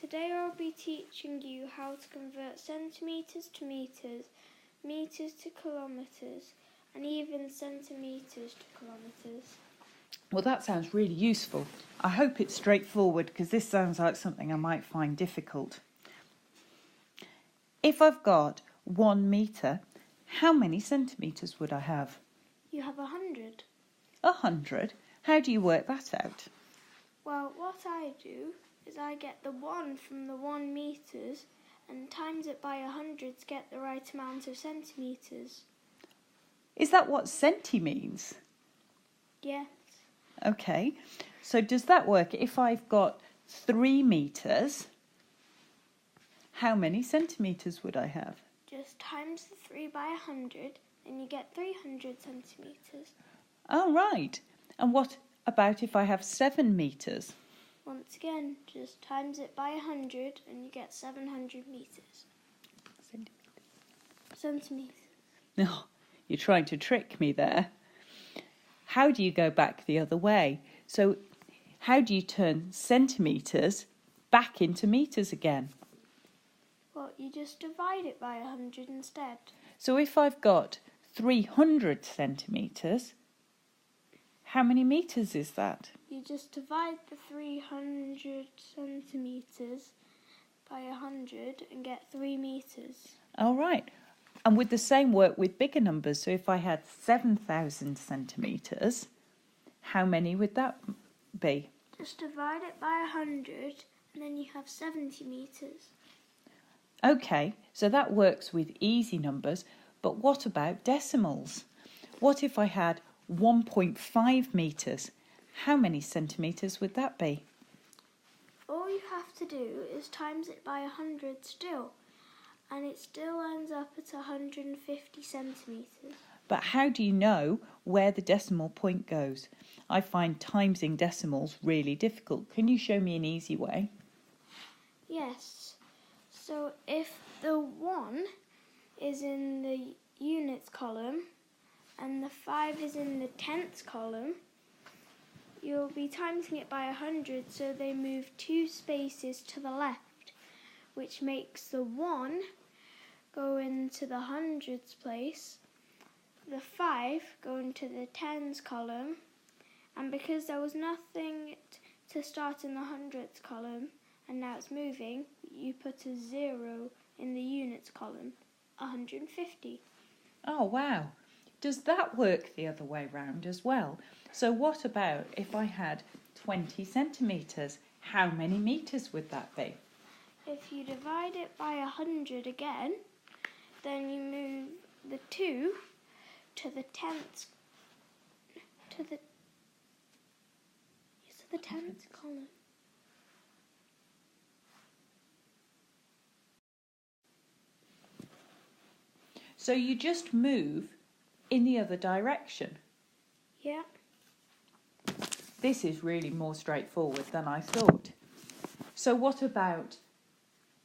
Today I'll be teaching you how to convert centimetres to metres, metres to kilometres, and even centimetres to kilometres. Well, that sounds really useful. I hope it's straightforward because this sounds like something I might find difficult. If I've got 1 metre, how many centimetres would I have? You have 100. 100? How do you work that out? Well, what I do is I get the 1 from the 1 metres and times it by 100 to get the right amount of centimetres. Is that what centi means? Yes. Okay, so does that work? If I've got 3 metres, how many centimetres would I have? Just times the 3 by 100 and you get 300 centimetres. Oh, right. And what about if I have 7 metres? Once again, just times it by 100 and you get 700 metres. Centimetres. No, you're trying to trick me there. How do you go back the other way? So how do you turn centimetres back into metres again? Well, you just divide it by 100 instead. So if I've got 300 centimetres, how many metres is that? You just divide the 300 centimetres by 100 and get 3 metres. All right. And would the same work with bigger numbers? So if I had 7,000 centimetres, how many would that be? Just divide it by 100 and then you have 70 metres. Okay, so that works with easy numbers, but what about decimals? What if I had 1.5 metres? How many centimetres would that be? All you have to do is times it by 100 still, and it still ends up at 150 centimetres. But how do you know where the decimal point goes? I find timesing decimals really difficult. Can you show me an easy way? Yes. So if the 1 is in the units column and the 5 is in the tenths column, you'll be timesing it by 100 so they move 2 spaces to the left, which makes the 1 go into the hundreds place, the 5 go into the tens column, and because there was nothing to start in the hundreds column and now it's moving, you put a 0 in the units column, 150. Oh, wow. Does that work the other way round as well? So what about if I had 20 centimetres? How many metres would that be? If you divide it by 100 again, then you move the 2 to the tenths, to the tenths column. So you just move in the other direction. Yeah. This is really more straightforward than I thought. So what about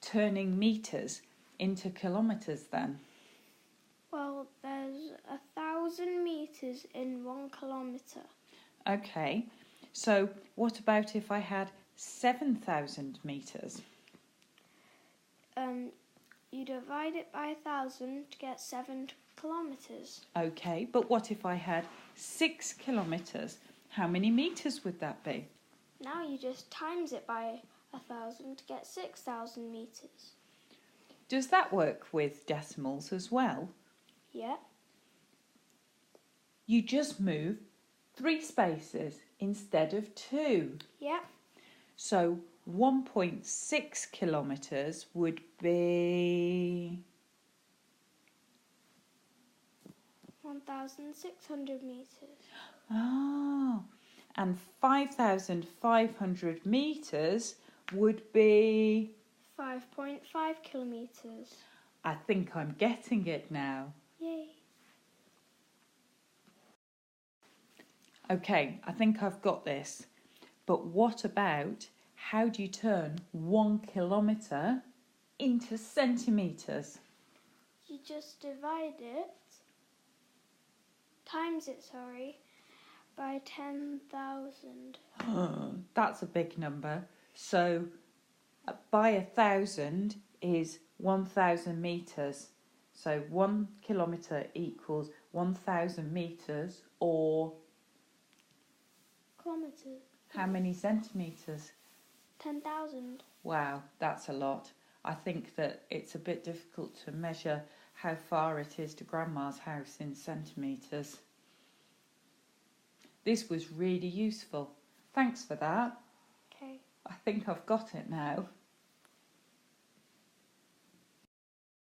turning metres into kilometres then? Well, there's 1,000 metres in 1 kilometre. Okay, so what about if I had 7,000 metres? You divide it by 1,000 to get 7 kilometres. Okay, but what if I had 6 kilometres? How many metres would that be? Now you just times it by 1,000 to get 6,000 metres. Does that work with decimals as well? Yeah. You just move 3 spaces instead of 2. Yeah. So 1.6 kilometres would be 1,600 metres. Oh, and 5,500 metres would be 5.5 kilometres. I think I'm getting it now. Yay. Okay, I think I've got this. But what about how do you turn 1 kilometre into centimetres? You just divide it, times it, by 10,000. That's a big number. So By 1,000 is 1,000 metres. So 1 kilometre equals 1,000 metres, or Kilometres. how many centimetres? 10,000. Wow, that's a lot. I think that it's a bit difficult to measure how far it is to Grandma's house in centimetres. This was really useful. Thanks for that. Okay. I think I've got it now.